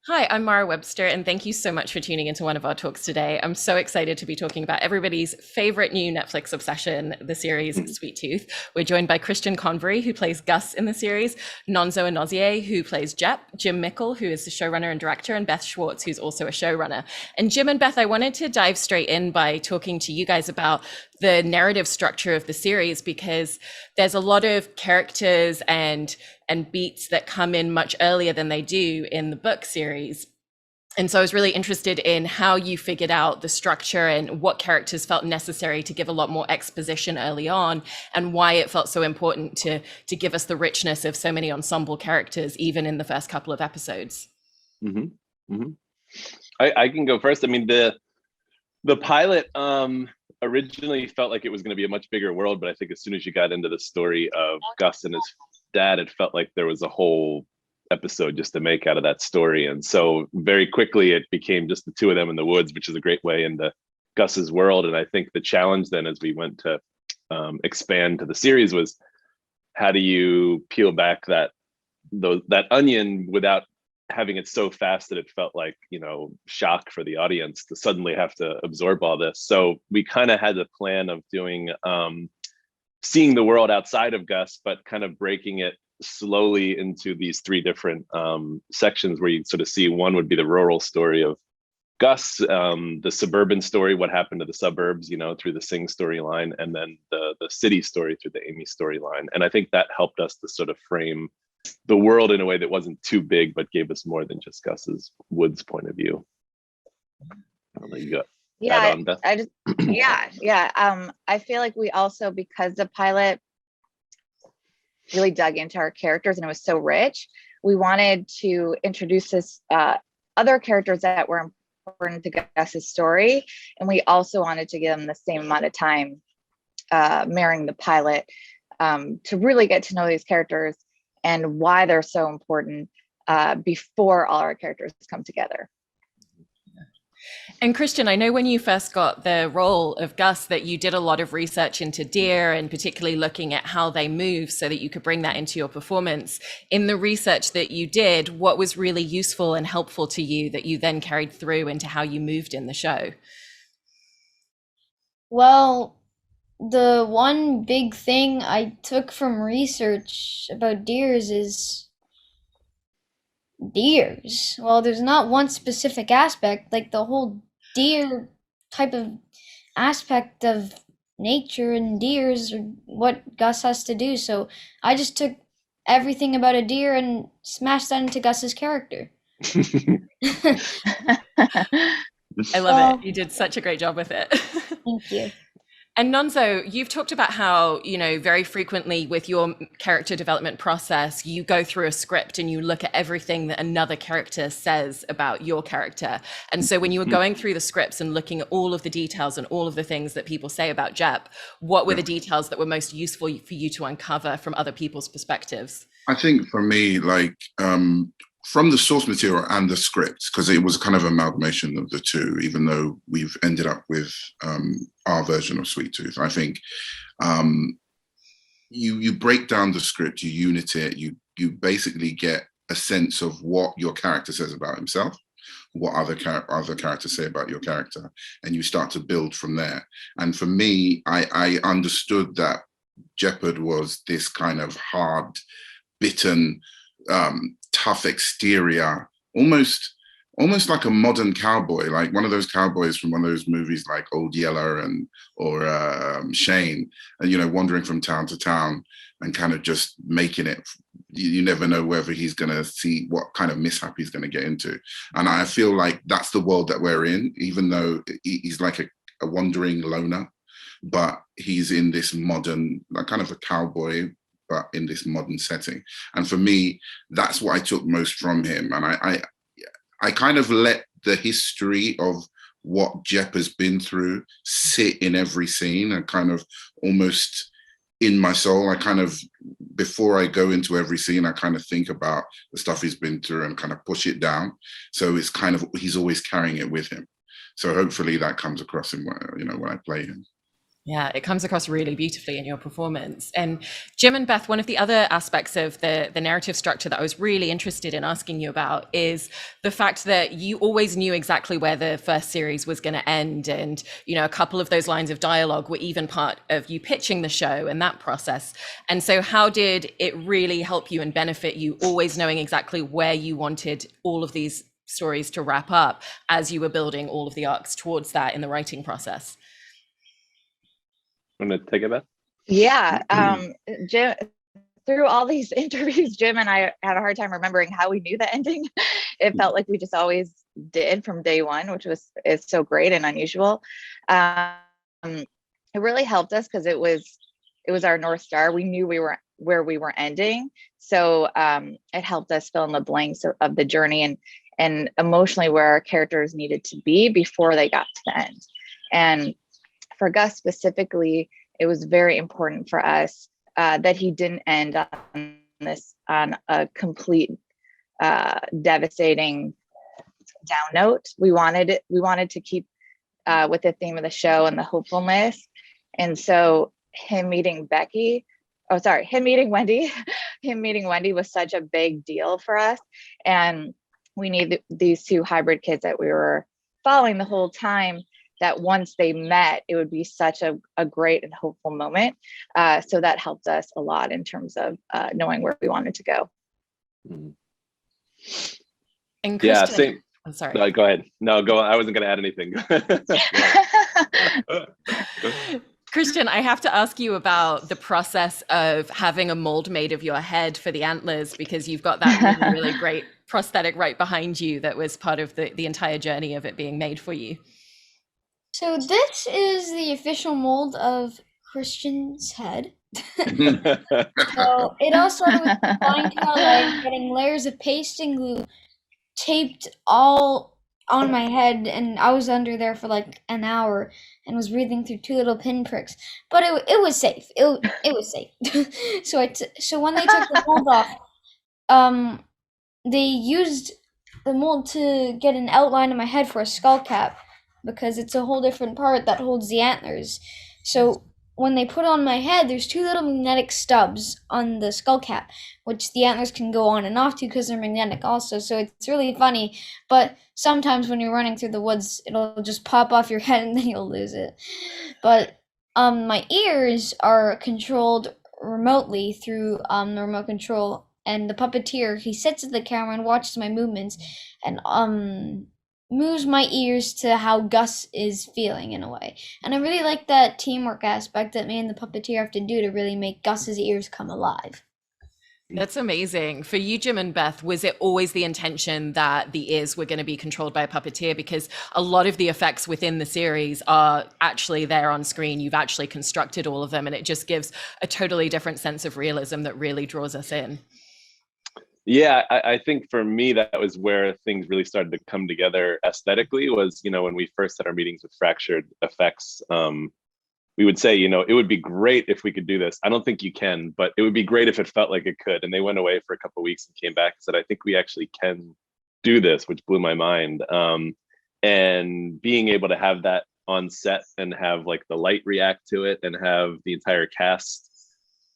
Hi, I'm Mara Webster, and thank you so much for tuning into one of our talks today. I'm so excited to be talking about everybody's favorite new Netflix obsession, the series Sweet Tooth. We're joined by Christian Convery, who plays Gus in the series, Nonso Anozie, who plays Jep, Jim Mickle, who is the showrunner and director, and Beth Schwartz, who's also a showrunner. And Jim and Beth, I wanted to dive straight in by talking to you guys about the narrative structure of the series, because there's a lot of characters and beats that come in much earlier than they do in the book series. And so I was really interested in how you figured out the structure and what characters felt necessary to give a lot more exposition early on, and why it felt so important to give us the richness of so many ensemble characters, even in the first couple of episodes. Mm-hmm. Mm-hmm. I can go first. I mean, the pilot originally felt like it was going to be a much bigger world, but I think as soon as you got into the story of Gus and his dad, it felt like there was a whole episode just to make out of that story. And so very quickly it became just the two of them in the woods, which is a great way into Gus's world. And I think the challenge then, as we went to expand to the series, was how do you peel back that onion without having it so fast that it felt like, shock for the audience to suddenly have to absorb all this. So we kind of had a plan of doing seeing the world outside of Gus, but kind of breaking it slowly into these three different sections where you sort of see one would be the rural story of Gus, the suburban story, what happened to the suburbs, through the Sing storyline, and then the city story through the Amy storyline. And I think that helped us to sort of frame the world in a way that wasn't too big, but gave us more than just Gus's woods point of view. I'll let you go. Yeah, I just I feel like we also, because the pilot really dug into our characters and it was so rich, we wanted to introduce this other characters that were important to Gus's story, and we also wanted to give them the same amount of time mirroring the pilot to really get to know these characters and why they're so important before all our characters come together. And Christian, I know when you first got the role of Gus that you did a lot of research into deer, and particularly looking at how they move so that you could bring that into your performance. In the research that you did, what was really useful and helpful to you that you then carried through into how you moved in the show? Well, the one big thing I took from research about deers is deers. Well, there's not one specific aspect, like the whole deer type of aspect of nature and deers, what Gus has to do. So I just took everything about a deer and smashed that into Gus's character. I love it. You did such a great job with it. Thank you. And Nonso, you've talked about how, very frequently with your character development process, you go through a script and you look at everything that another character says about your character. And so when you were going through the scripts and looking at all of the details and all of the things that people say about Jep, what were the details that were most useful for you to uncover from other people's perspectives? I think for me, from the source material and the script, because it was kind of amalgamation of the two, even though we've ended up with our version of Sweet Tooth. I think you break down the script, you unit it, you basically get a sense of what your character says about himself, what other characters say about your character, and you start to build from there. And for me, I understood that Jeopard was this kind of hard, bitten, tough exterior, almost like a modern cowboy, like one of those cowboys from one of those movies like Old Yeller or Shane, and wandering from town to town and kind of just making it. You never know whether he's going to see what kind of mishap he's going to get into. And I feel like that's the world that we're in, even though he's like a wandering loner, but he's in this modern, like kind of a cowboy, but in this modern setting. And for me, that's what I took most from him. And I kind of let the history of what Jep has been through sit in every scene, and kind of almost in my soul. I kind of, before I go into every scene, I kind of think about the stuff he's been through and kind of push it down. So it's kind of, he's always carrying it with him. So hopefully that comes across in when I play him. Yeah, it comes across really beautifully in your performance. And Jim and Beth, one of the other aspects of the narrative structure that I was really interested in asking you about is the fact that you always knew exactly where the first series was going to end. And, you know, a couple of those lines of dialogue were even part of you pitching the show and that process. And so how did it really help you and benefit you, always knowing exactly where you wanted all of these stories to wrap up as you were building all of the arcs towards that in the writing process? I'm gonna take it, Beth. Yeah. Jim, through all these interviews, Jim and I had a hard time remembering how we knew the ending. It felt like we just always did from day one, which is so great and unusual. It really helped us because it was our North Star. We knew where we were ending. So it helped us fill in the blanks of the journey and emotionally where our characters needed to be before they got to the end. And for Gus specifically, it was very important for us that he didn't end on a complete devastating down note. We wanted to keep with the theme of the show and the hopefulness. And so him meeting Wendy was such a big deal for us. And we need these two hybrid kids that we were following the whole time, that once they met, it would be such a great and hopeful moment. So that helped us a lot in terms of knowing where we wanted to go. And Christian, Yeah, same. I'm sorry. No, go ahead. No, go on. I wasn't going to add anything. Christian, I have to ask you about the process of having a mold made of your head for the antlers, because you've got that really, really great prosthetic right behind you that was part of the entire journey of it being made for you. So this is the official mold of Christian's head. So it all started with flying like getting layers of pasting glue taped all on my head, and I was under there for like an hour and was breathing through two little pinpricks. But it was safe. It was safe. So when they took the mold off, they used the mold to get an outline of my head for a skull cap, because it's a whole different part that holds the antlers. So when they put on my head, there's two little magnetic stubs on the skull cap, which the antlers can go on and off to because they're magnetic also. So it's really funny. But sometimes when you're running through the woods, it'll just pop off your head and then you'll lose it. But my ears are controlled remotely through the remote control, and the puppeteer, he sits at the camera and watches my movements and moves my ears to how Gus is feeling in a way. And I really like that teamwork aspect that me and the puppeteer have to do to really make Gus's ears come alive. That's amazing. For you, Jim and Beth, was it always the intention that the ears were going to be controlled by a puppeteer? Because a lot of the effects within the series are actually there on screen. You've actually constructed all of them, and it just gives a totally different sense of realism that really draws us in. Yeah, I think for me, that was where things really started to come together aesthetically, was, when we first had our meetings with Fractured Effects, we would say, it would be great if we could do this. I don't think you can, but it would be great if it felt like it could. And they went away for a couple of weeks and came back and said, I think we actually can do this, which blew my mind. And being able to have that on set and have like the light react to it and have the entire cast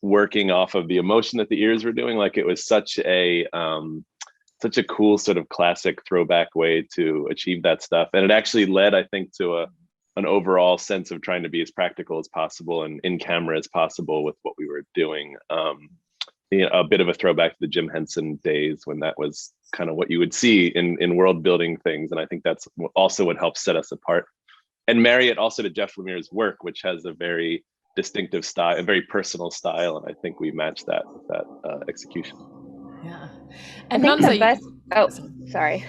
working off of the emotion that the ears were doing, like it was such a cool sort of classic throwback way to achieve that stuff. And it actually led, I think, to an overall sense of trying to be as practical as possible and in camera as possible with what we were doing. A bit of a throwback to the Jim Henson days, when that was kind of what you would see in world building things. And I think that's also what helps set us apart and marry it also to Jeff Lemire's work, which has a very distinctive style, a very personal style, and I think we matched that with that execution. Yeah, and I think the best. Oh, sorry.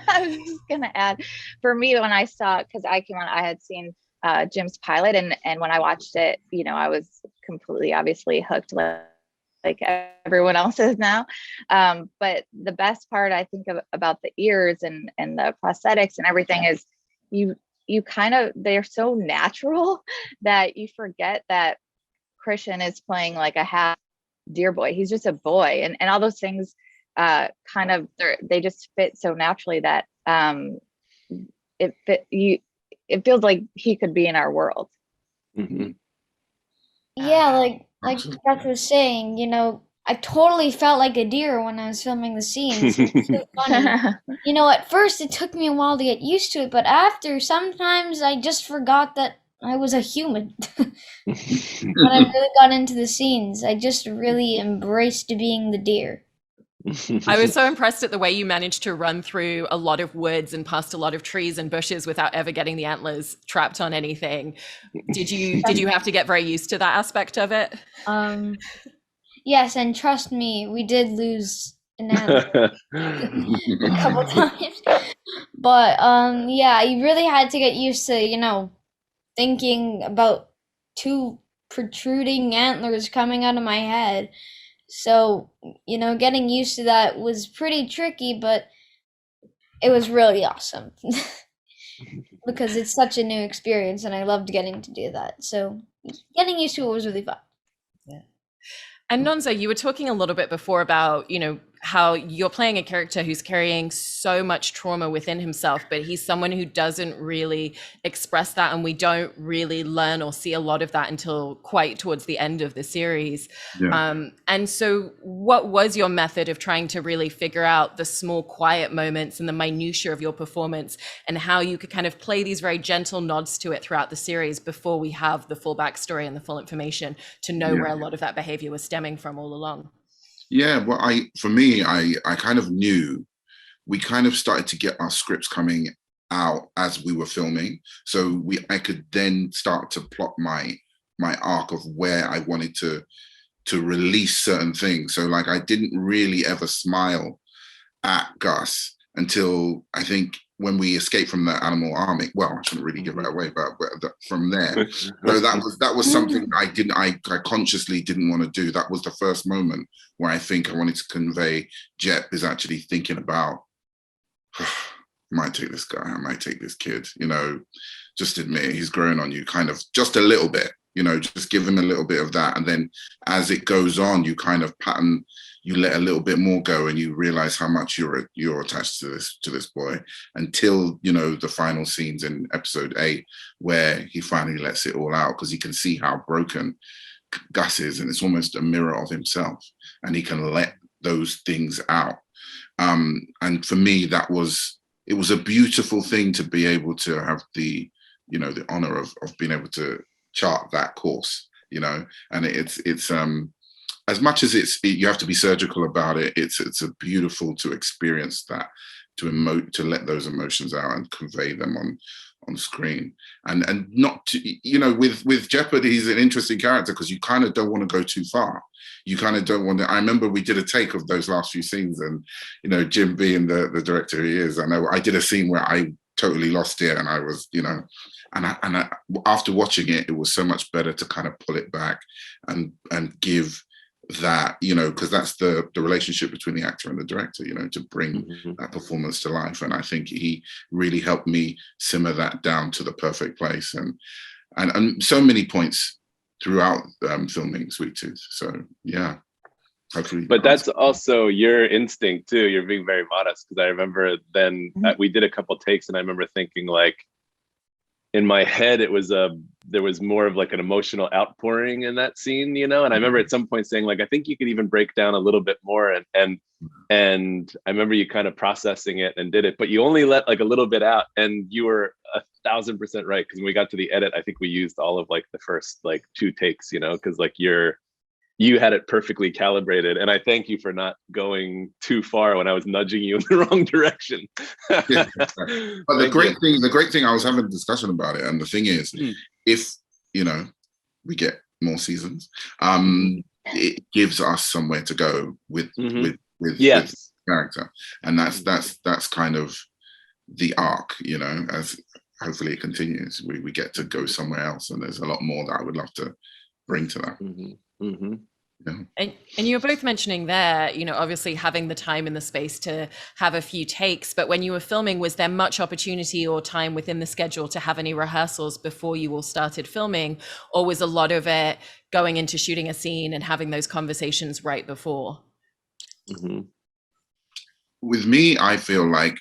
I was just gonna add, for me, when I saw, because I came on, I had seen Jim's pilot, and when I watched it, I was completely, obviously hooked, like everyone else is now. But the best part, I think, about the ears and the prosthetics and everything is you kind of, they're so natural that you forget that Christian is playing like a half deer boy. He's just a boy, and all those things they just fit so naturally that it feels like he could be in our world. Mhm. Yeah, like Awesome. Beth was saying, you know, I totally felt like a deer when I was filming the scenes. It was so funny. You know, at first it took me a while to get used to it, but after, sometimes I just forgot that I was a human. When I really got into the scenes, I just really embraced being the deer. I was so impressed at the way you managed to run through a lot of woods and past a lot of trees and bushes without ever getting the antlers trapped on anything. Did you have to get very used to that aspect of it? Yes, and trust me, we did lose an antler a couple times. But yeah, I really had to get used to, you know, thinking about two protruding antlers coming out of my head. So, you know, getting used to that was pretty tricky, but it was really awesome. Because it's such a new experience and I loved getting to do that. So, getting used to it was really fun. And Nonso, you were talking a little bit before about, you know, how you're playing a character who's carrying so much trauma within himself, but he's someone who doesn't really express that. And we don't really learn or see a lot of that until quite towards the end of the series. Yeah. And so what was your method of trying to really figure out the small, quiet moments and the minutiae of your performance and how you could kind of play these very gentle nods to it throughout the series before we have the full backstory and the full information to know where a lot of that behavior was stemming from all along? Yeah, well, for me, I kind of knew we kind of started to get our scripts coming out as we were filming, so I could then start to plot my arc of where I wanted to release certain things. So like I didn't really ever smile at Gus until I think when we escaped from the animal army. Well, I shouldn't really give that away, but from there, so that was something I consciously didn't want to do. That was the first moment where I think I wanted to convey Jep is actually thinking about, I might take this guy, I might take this kid, you know, just admit he's growing on you, kind of just a little bit, you know, just give him a little bit of that. And then as it goes on, you kind of pattern, you let a little bit more go and you realize how much you're attached to this boy, until, you know, the final scenes in episode 8 where he finally lets it all out, because he can see how broken Gus is and it's almost a mirror of himself and he can let those things out. And for me, it was a beautiful thing to be able to have the, you know, the honor of being able to chart that course, you know. And it's as much as you have to be surgical about it, it's a beautiful to experience that, to let those emotions out and convey them on screen, and not to, you know, with Jeopardy, he's an interesting character because you kind of don't want to go too far. You kind of don't want to. I remember we did a take of those last few scenes, and you know, Jim being the director he is, I know I did a scene where I totally lost it, and I was, you know, and after watching it, it was so much better to kind of pull it back and give that, you know, because that's the relationship between the actor and the director, you know, to bring that performance to life. And I think he really helped me simmer that down to the perfect place, and so many points throughout filming Sweet Tooth. So yeah, hopefully. But that's also your instinct too. You're being very modest, because I remember then we did a couple takes and I remember thinking, like, in my head, there was more of like an emotional outpouring in that scene, you know. And I remember at some point saying, like, I think you could even break down a little bit more. And I remember you kind of processing it and did it, but you only let like a little bit out. And you were 1,000% right, because when we got to the edit, I think we used all of like the first like 2 takes, you know, because like you had it perfectly calibrated, and I thank you for not going too far when I was nudging you in the wrong direction. Yeah, but the great thing, I was having a discussion about it, and the thing is, if, you know, we get more seasons, it gives us somewhere to go with character, and that's kind of the arc, you know. As hopefully it continues, we get to go somewhere else, and there's a lot more that I would love to bring to that. Yeah. And you were both mentioning there, you know, obviously having the time and the space to have a few takes, but when you were filming, was there much opportunity or time within the schedule to have any rehearsals before you all started filming, or was a lot of it going into shooting a scene and having those conversations right before? With me, I feel like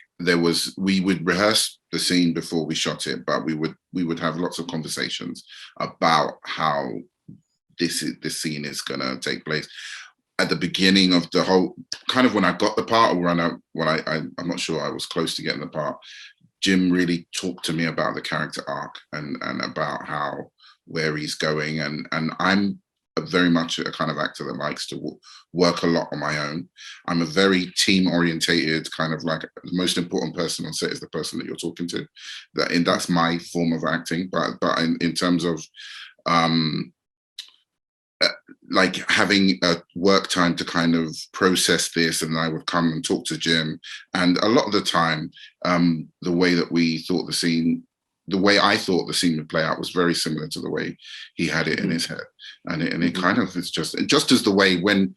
we would rehearse the scene before we shot it, but we would have lots of conversations about how this scene is gonna take place. At the beginning of the whole, kind of when I got the part, or I'm not sure I was close to getting the part, Jim really talked to me about the character arc and about where he's going, and I'm very much a kind of actor that likes to work a lot on my own. I'm a very team orientated kind of, like, the most important person on set is the person that you're talking to. That's my form of acting. But in terms of like having a work time to kind of process this, and I would come and talk to Jim, and a lot of the time the way that we thought the scene, the way I thought the scene would play out was very similar to the way he had it in his head. And it kind of is just as the way when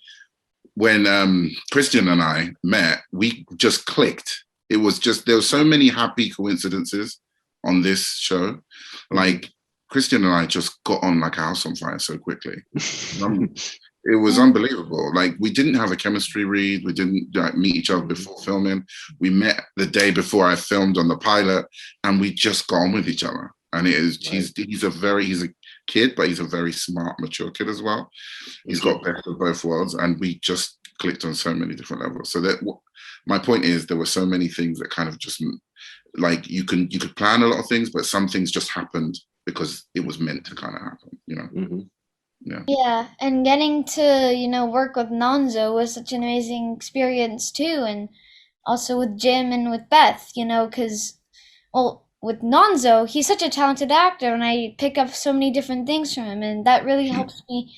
Christian and I met, we just clicked. It was just, there were so many happy coincidences on this show. Like, Christian and I just got on like a house on fire so quickly. It was unbelievable. Like, we didn't have a chemistry read. We didn't meet each other before filming. We met the day before I filmed on the pilot, and we just got on with each other. And it is, he's a kid, but he's a very smart, mature kid as well. He's got best of both worlds, and we just clicked on so many different levels. So that, my point is, there were so many things that kind of just, like, you could plan a lot of things, but some things just happened because it was meant to kind of happen, you know? Yeah, and getting to, work with Nonso was such an amazing experience too, and also with Jim and with Beth, because, well, with Nonso, he's such a talented actor, and I pick up so many different things from him, and that really helps me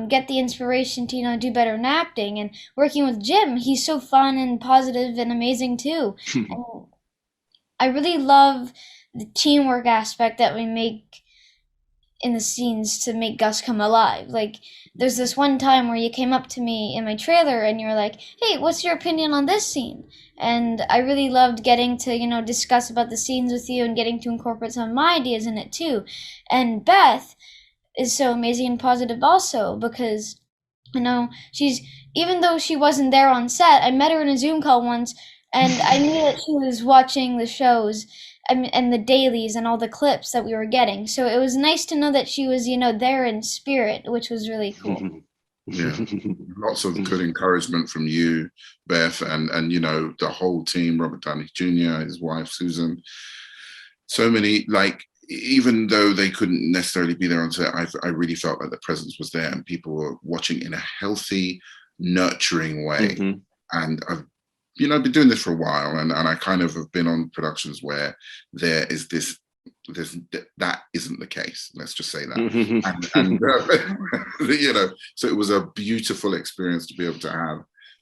get the inspiration to, do better in acting. And working with Jim, he's so fun and positive and amazing too. And I really love the teamwork aspect that we make in the scenes to make Gus come alive. Like, there's this one time where you came up to me in my trailer and you're like, hey, what's your opinion on this scene? And I really loved getting to, discuss about the scenes with you and getting to incorporate some of my ideas in it too. And Beth is so amazing and positive also, because, she's, even though she wasn't there on set, I met her in a Zoom call once, and I knew that she was watching the shows and the dailies and all the clips that we were getting. So it was nice to know that she was, there in spirit, which was really cool. Yeah, lots of good encouragement from you, Beth, and the whole team, Robert Downey Jr., his wife, Susan. So many, like, even though they couldn't necessarily be there on set, I really felt like the presence was there and people were watching in a healthy, nurturing way. And I've been doing this for a while, and I kind of have been on productions where there is that isn't the case. Let's just say that. And so it was a beautiful experience to be able to have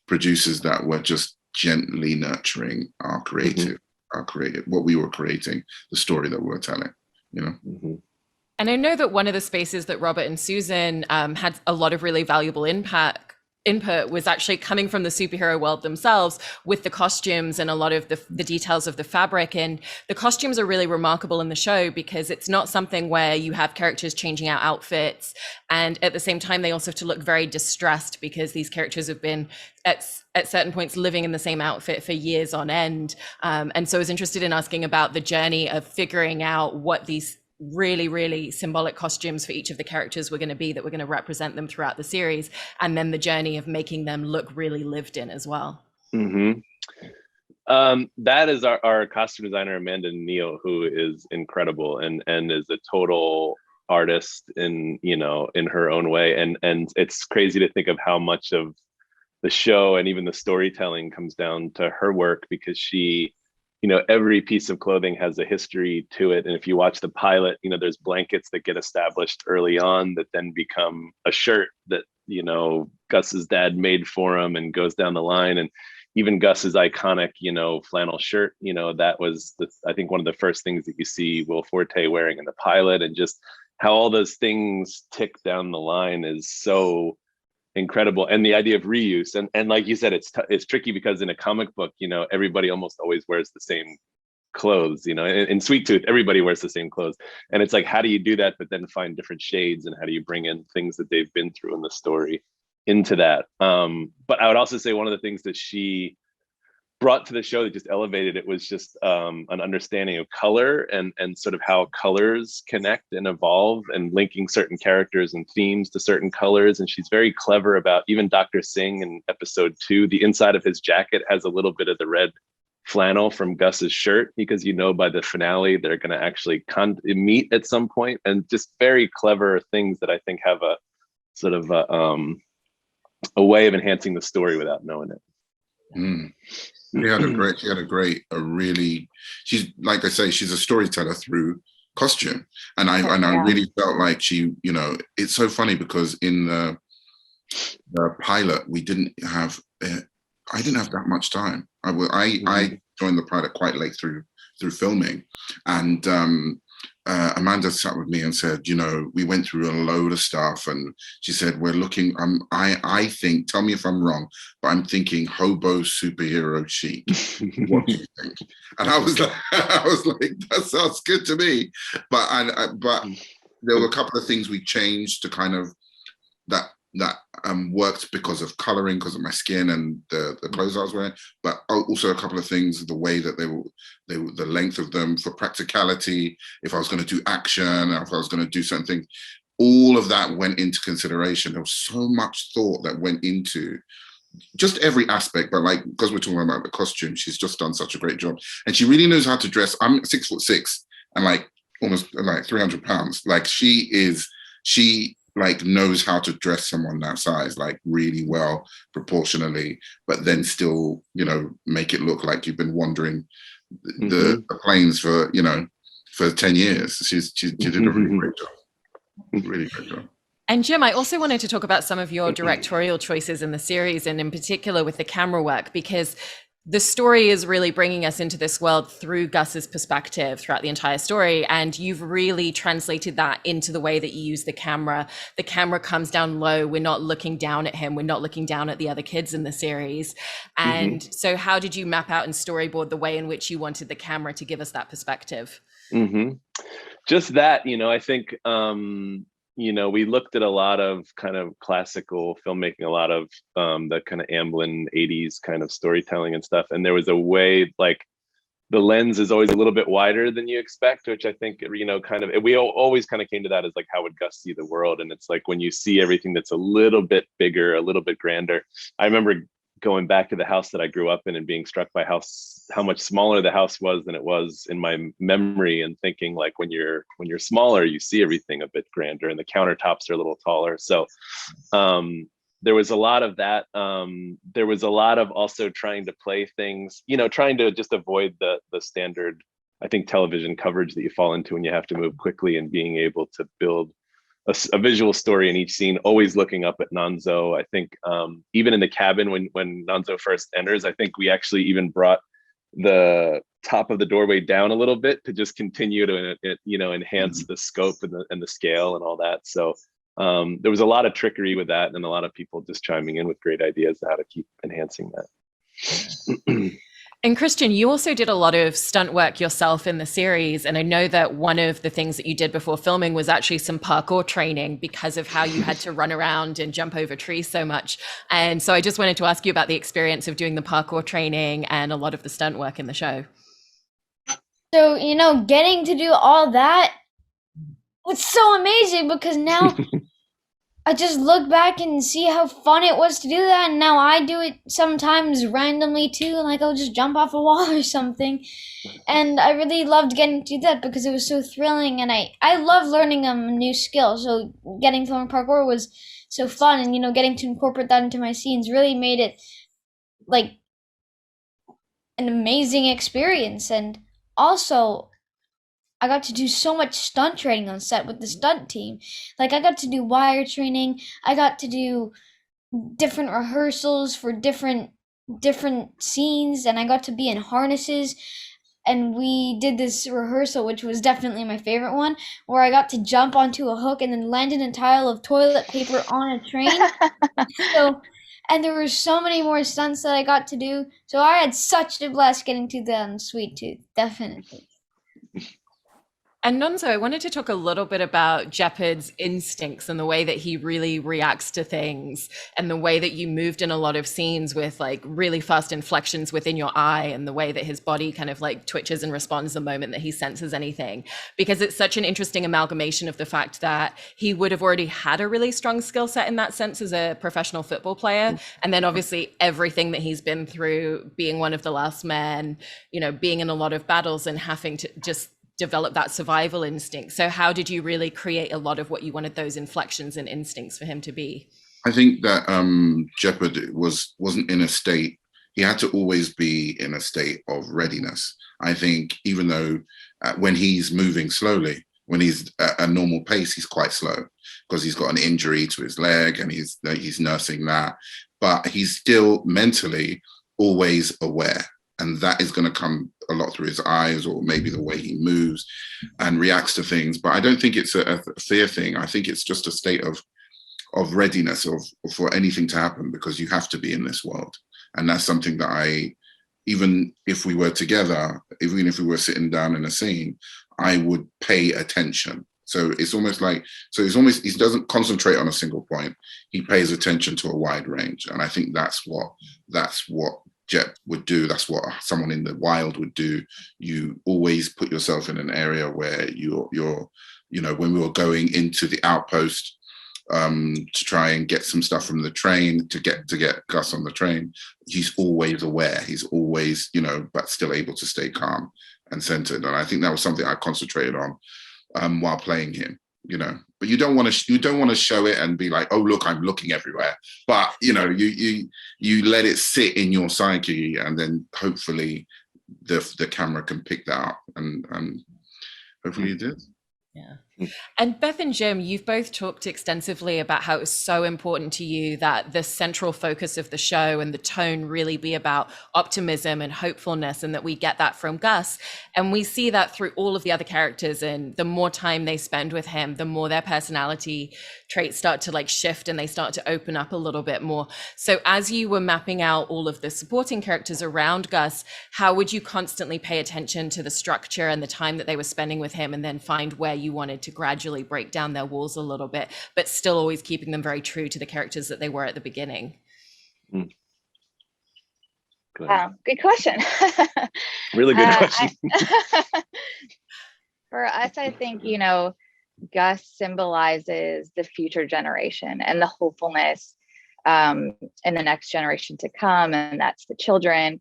producers that were just gently nurturing our creative, what we were creating, the story that we were telling, And I know that one of the spaces that Robert and Susan had a lot of really valuable input was actually coming from the superhero world themselves, with the costumes and a lot of the details of the fabric. And the costumes are really remarkable in the show because it's not something where you have characters changing out outfits, and at the same time they also have to look very distressed because these characters have been at certain points living in the same outfit for years on end. And so I was interested in asking about the journey of figuring out what these really, really symbolic costumes for each of the characters were going to be, that were going to represent them throughout the series, and then the journey of making them look really lived in as well. That is our costume designer, Amanda Neal, who is incredible and is a total artist in her own way. And it's crazy to think of how much of the show and even the storytelling comes down to her work, because she, every piece of clothing has a history to it. And if you watch the pilot, there's blankets that get established early on that then become a shirt that, Gus's dad made for him and goes down the line. And even Gus's iconic, flannel shirt, that was, I think, one of the first things that you see Will Forte wearing in the pilot, and just how all those things tick down the line is so incredible. And the idea of reuse, and like you said, it's tricky because in a comic book, everybody almost always wears the same clothes. In Sweet Tooth, everybody wears the same clothes, and it's like, how do you do that but then find different shades, and how do you bring in things that they've been through in the story into that? But I would also say one of the things that she brought to the show that just elevated it was just an understanding of color and sort of how colors connect and evolve and linking certain characters and themes to certain colors. And she's very clever about even Dr. Singh in episode 2, the inside of his jacket has a little bit of the red flannel from Gus's shirt, because by the finale they're going to actually meet at some point, and just very clever things that I think have a sort of a way of enhancing the story without knowing it. She's, like I say, she's a storyteller through costume, and I really felt like she, it's so funny because in the pilot I didn't have that much time. I joined the pilot quite late through filming, and Amanda sat with me and said, we went through a load of stuff, and she said, we're looking, I think, tell me if I'm wrong, but I'm thinking hobo superhero chic. What do you think? And I was like, that sounds good to me. But there were a couple of things we changed to kind of that worked because of coloring, because of my skin and the clothes I was wearing, but also a couple of things, the way that they were the length of them for practicality, if I was going to do action, if I was going to do certain things, all of that went into consideration. There was so much thought that went into just every aspect, but like, because we're talking about the costume, she's just done such a great job, and she really knows how to dress. I'm 6'6" and like almost like 300 pounds. Like she knows how to dress someone that size, like really well, proportionally, but then still, make it look like you've been wandering the plains for 10 years. She did a really great job. Really great job. And Jim, I also wanted to talk about some of your directorial choices in the series, and in particular with the camera work, because the story is really bringing us into this world through Gus's perspective throughout the entire story. And you've really translated that into the way that you use the camera. The camera comes down low. We're not looking down at him. We're not looking down at the other kids in the series. And so how did you map out and storyboard the way in which you wanted the camera to give us that perspective? Just that, I think, we looked at a lot of kind of classical filmmaking, a lot of the kind of Amblin 80s kind of storytelling and stuff. And there was a way, like, the lens is always a little bit wider than you expect, which I think, we always kind of came to that as like, how would Gus see the world? And it's like, when you see everything that's a little bit bigger, a little bit grander. I remember going back to the house that I grew up in and being struck by how much smaller the house was than it was in my memory, and thinking like, when you're smaller, you see everything a bit grander, and the countertops are a little taller. So there was a lot of that. There was a lot of also trying to play things, trying to just avoid the standard, I think, television coverage that you fall into when you have to move quickly, and being able to build a visual story in each scene, always looking up at Nonso. I think even in the cabin, when Nonso first enters, I think we actually even brought the top of the doorway down a little bit to just continue to enhance the scope and the scale and all that. So there was a lot of trickery with that, and a lot of people just chiming in with great ideas on how to keep enhancing that. And Christian, you also did a lot of stunt work yourself in the series. And I know that one of the things that you did before filming was actually some parkour training, because of how you had to run around and jump over trees so much. And so I just wanted to ask you about the experience of doing the parkour training and a lot of the stunt work in the show. So, getting to do all that was so amazing, because now I just look back and see how fun it was to do that, and now I do it sometimes randomly too, like I'll just jump off a wall or something. And I really loved getting to do that because it was so thrilling, and I love learning a new skill. So getting to learn parkour was so fun, and getting to incorporate that into my scenes really made it like an amazing experience. And also, I got to do so much stunt training on set with the stunt team. Like, I got to do wire training. I got to do different rehearsals for different scenes, and I got to be in harnesses. And we did this rehearsal, which was definitely my favorite one, where I got to jump onto a hook and then land in a tile of toilet paper on a train. And there were so many more stunts that I got to do. So I had such a blast getting to that on Sweet Tooth, definitely. And Nonso, I wanted to talk a little bit about Jeopard's instincts and the way that he really reacts to things, and the way that you moved in a lot of scenes with like really fast inflections within your eye, and the way that his body kind of like twitches and responds the moment that he senses anything, because it's such an interesting amalgamation of the fact that he would have already had a really strong skill set in that sense as a professional football player. And then obviously everything that he's been through, being one of the last men, you know, being in a lot of battles and having to just develop that survival instinct. So how did you really create a lot of what you wanted those inflections and instincts for him to be? I think that Jeopard wasn't in a state, he had to always be in a state of readiness. I think even though when he's moving slowly, when he's at a normal pace, he's quite slow because he's got an injury to his leg and he's nursing that, but he's still mentally always aware. And that is going to come a lot through his eyes, or maybe the way he moves and reacts to things. But I don't think it's a fear thing. I think it's just a state of readiness for anything to happen, because you have to be in this world. And that's something that even if we were together, even if we were sitting down in a scene, I would pay attention. So it's almost like, he doesn't concentrate on a single point. He pays attention to a wide range. And I think that's what Jet would do. That's what someone in the wild would do. You always put yourself in an area where you're you know, when we were going into the outpost to try and get some stuff from the train, to get Gus on the train, he's always aware. He's always, you know, but still able to stay calm and centered. And I think that was something I concentrated on while playing him, you know. But you don't want to show it and be like, oh look, I'm looking everywhere. But you know, you let it sit in your psyche, and then hopefully the camera can pick that up, and hopefully it did. Yeah. And Beth and Jim, you've both talked extensively about how it was so important to you that the central focus of the show and the tone really be about optimism and hopefulness, and that we get that from Gus. And we see that through all of the other characters, and the more time they spend with him, the more their personality traits start to like shift and they start to open up a little bit more. So as you were mapping out all of the supporting characters around Gus, how would you constantly pay attention to the structure and the time that they were spending with him, and then find where you wanted to gradually break down their walls a little bit, but still always keeping them very true to the characters that they were at the beginning? Good question. Really good question. For us, I think, you know, Gus symbolizes the future generation and the hopefulness in the next generation to come, and that's the children.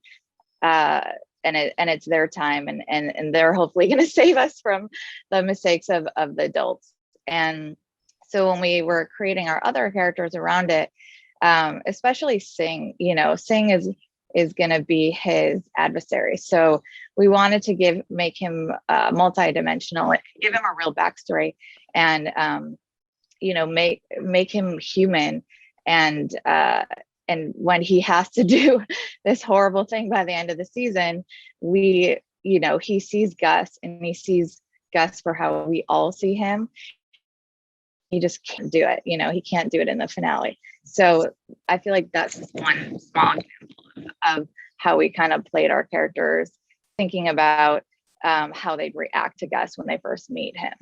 And it's their time, and they're hopefully going to save us from the mistakes of the adults. And so when we were creating our other characters around it, especially Sing, you know, Sing is going to be his adversary. So we wanted to make him multidimensional, give him a real backstory, and you know, make him human. And when he has to do this horrible thing by the end of the season, you know, he sees Gus, and he sees Gus for how we all see him. He just can't do it. You know, he can't do it in the finale. So I feel like that's one small example of how we kind of played our characters, thinking about how they'd react to Gus when they first meet him.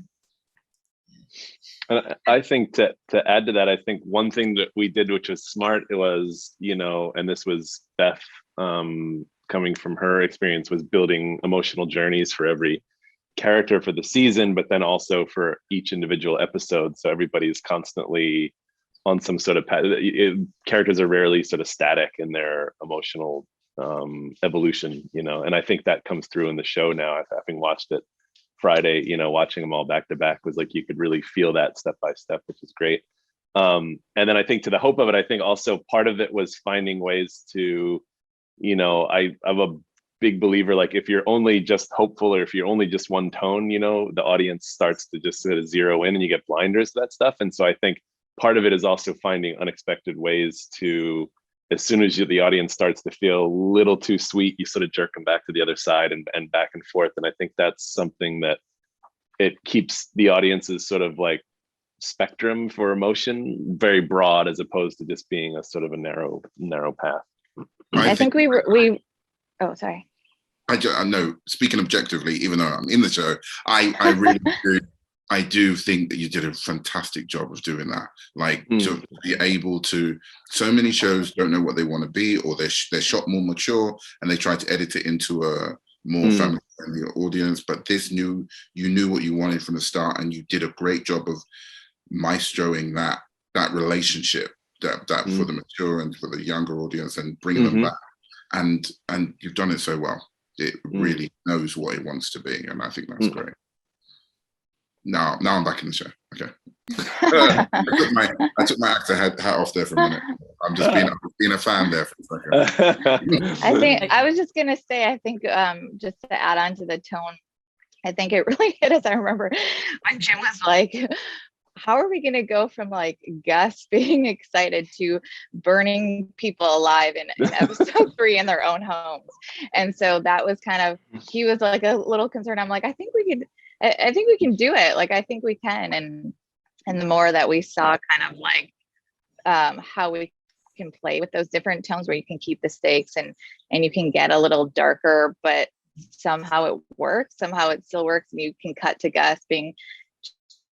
And I think to add to that, I think one thing that we did, which was smart, it was, you know, and this was Beth coming from her experience, was building emotional journeys for every character for the season, but then also for each individual episode. So everybody's constantly on some sort of path. Characters are rarely sort of static in their emotional evolution, you know, and I think that comes through in the show now. Having watched it Friday, you know, watching them all back to back was like, you could really feel that step by step, which is great. And then I think to the hope of it, I think also part of it was finding ways to, you know, I'm a big believer, like if you're only just hopeful, or if you're only just one tone, you know, the audience starts to just sort of zero in and you get blinders to that stuff. And so I think part of it is also finding unexpected ways to, as soon as the audience starts to feel a little too sweet, you sort of jerk them back to the other side and back and forth. And I think that's something that it keeps the audience's sort of like spectrum for emotion very broad, as opposed to just being a sort of a narrow path. I think we oh, sorry. I know, speaking objectively, even though I'm in the show, I really do. I do think that you did a fantastic job of doing that. Like to be able to, so many shows don't know what they want to be, or they're shot more mature and they try to edit it into a more family-friendly audience. But this you knew what you wanted from the start, and you did a great job of maestroing that relationship that for the mature and for the younger audience, and bringing them back. And you've done it so well. It really knows what it wants to be, and I think that's great. Now I'm back in the show. Okay. I took my actor hat off there for a minute. I'm just being a fan there for a second. I think I was just gonna say, I think just to add on to the tone, I think it really hit us. I remember when Jim was like, how are we going to go from like Gus being excited to burning people alive in episode 3 in their own homes? And so that was kind of, he was like a little concerned. I'm like, I think we can do it. Like, I think we can. And the more that we saw kind of like how we can play with those different tones, where you can keep the stakes and you can get a little darker, but somehow it works. Somehow it still works. And you can cut to Gus being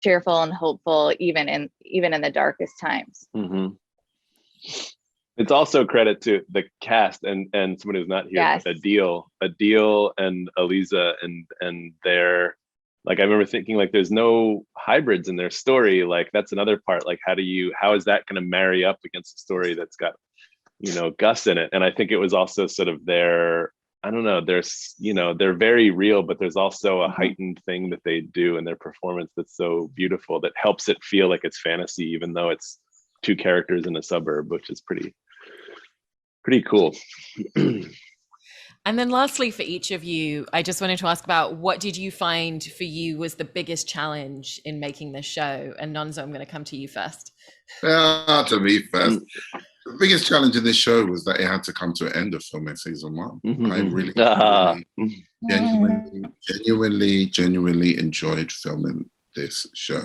cheerful and hopeful even in the darkest times. It's also credit to the cast and someone who's not here. Yes. Adil and Aliza and their, like, I remember thinking like there's no hybrids in their story. Like that's another part. Like how is that going to marry up against a story that's got, Gus in it? And I think it was also sort of their, I don't know, there's, they're very real, but there's also a heightened thing that they do in their performance that's so beautiful that helps it feel like it's fantasy, even though it's 2 characters in a suburb, which is pretty cool. And then lastly, for each of you, I just wanted to ask about, what did you find for you was the biggest challenge in making this show? And Nonso, I'm going to come to you first. To me first. The biggest challenge in this show was that it had to come to an end of filming season 1. I really genuinely enjoyed filming this show.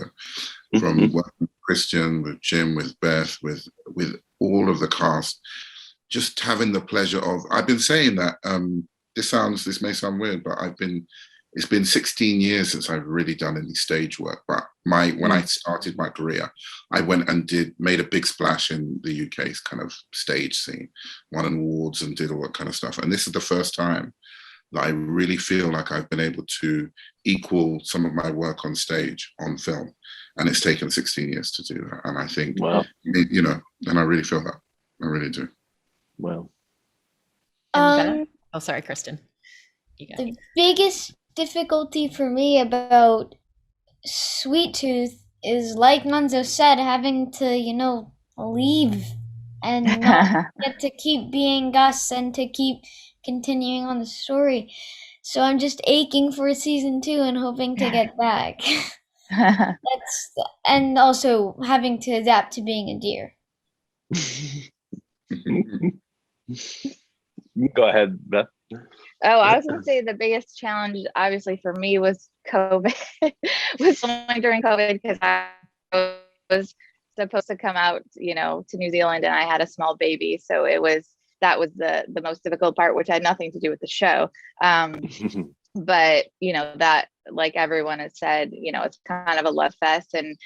From working with Christian, with Jim, with Beth, with all of the cast, just having the pleasure of, I've been saying that, this may sound weird, but it's been 16 years since I've really done any stage work. But when I started my career, I went and made a big splash in the UK's kind of stage scene, won awards and did all that kind of stuff. And this is the first time that I really feel like I've been able to equal some of my work on stage on film. And it's taken 16 years to do that. And I think, and I really feel that. I really do. Wow. Sorry, Kristen. The biggest difficulty for me about Sweet Tooth is, like Nonso said, having to, leave and not get to keep being Gus and to keep continuing on the story. So I'm just aching for season 2 and hoping to get back. And also having to adapt to being a deer. Go ahead, Beth. Oh, I was going to say the biggest challenge, obviously, for me was COVID, was filming during COVID, because I was supposed to come out, to New Zealand, and I had a small baby. So that was the most difficult part, which had nothing to do with the show. But, that, like everyone has said, it's kind of a love fest, and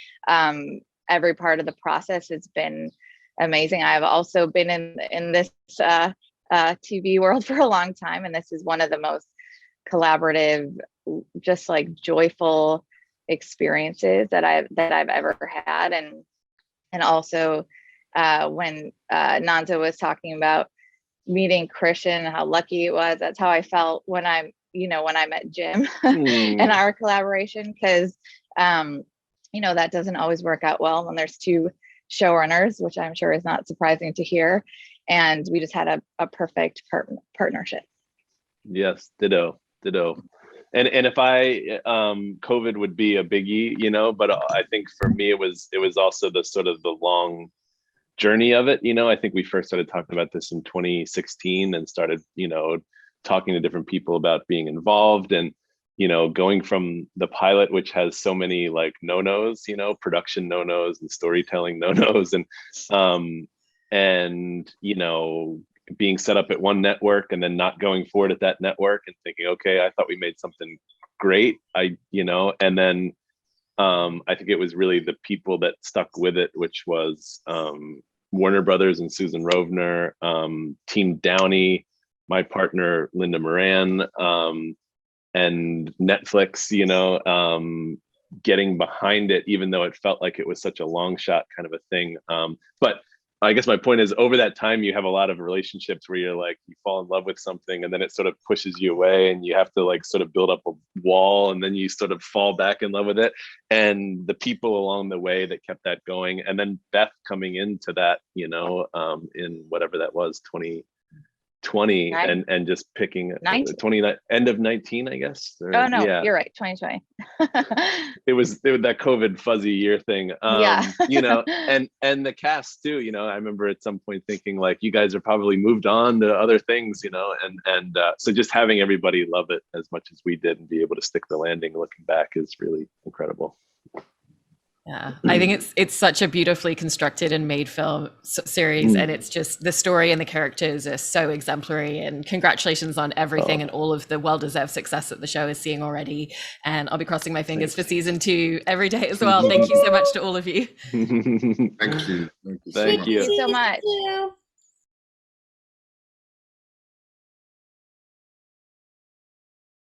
every part of the process has been amazing. I've also been in this TV world for a long time, and this is one of the most collaborative, just like joyful experiences that I've ever had. And also when Nonso was talking about meeting Christian and how lucky it was, that's how I felt when I met Jim and our collaboration, because that doesn't always work out well when there's 2 showrunners, which I'm sure is not surprising to hear. And we just had a perfect partnership. Yes, ditto. And if COVID would be a biggie, but I think for me, it was also the sort of the long journey of it. I think we first started talking about this in 2016 and started, talking to different people about being involved, and, going from the pilot, which has so many like no-nos, production no-nos and storytelling no-nos, and being set up at one network and then not going forward at that network and thinking, okay, I thought we made something great. And then I think it was really the people that stuck with it, which was Warner Brothers and Susan Rovner, Team Downey, my partner, Linda Moran, and Netflix, getting behind it, even though it felt like it was such a long shot kind of a thing. But I guess my point is, over that time, you have a lot of relationships where you're like, you fall in love with something and then it sort of pushes you away and you have to like sort of build up a wall and then you sort of fall back in love with it. And the people along the way that kept that going. And then Beth coming into that, in whatever that was, 2020, and just picking 20 end of 19, I guess. Yeah. You're right, 2020. it was that COVID fuzzy year thing. And the cast too, I remember at some point thinking like, you guys are probably moved on to other things, and so just having everybody love it as much as we did and be able to stick the landing looking back is really incredible. Yeah, I think it's such a beautifully constructed and made film series, and it's just the story and the characters are so exemplary. And congratulations on everything and all of the well-deserved success that the show is seeing already. And I'll be crossing my fingers for season 2 every day as well. Thank you so much to all of you. Thank you. Thank you so much.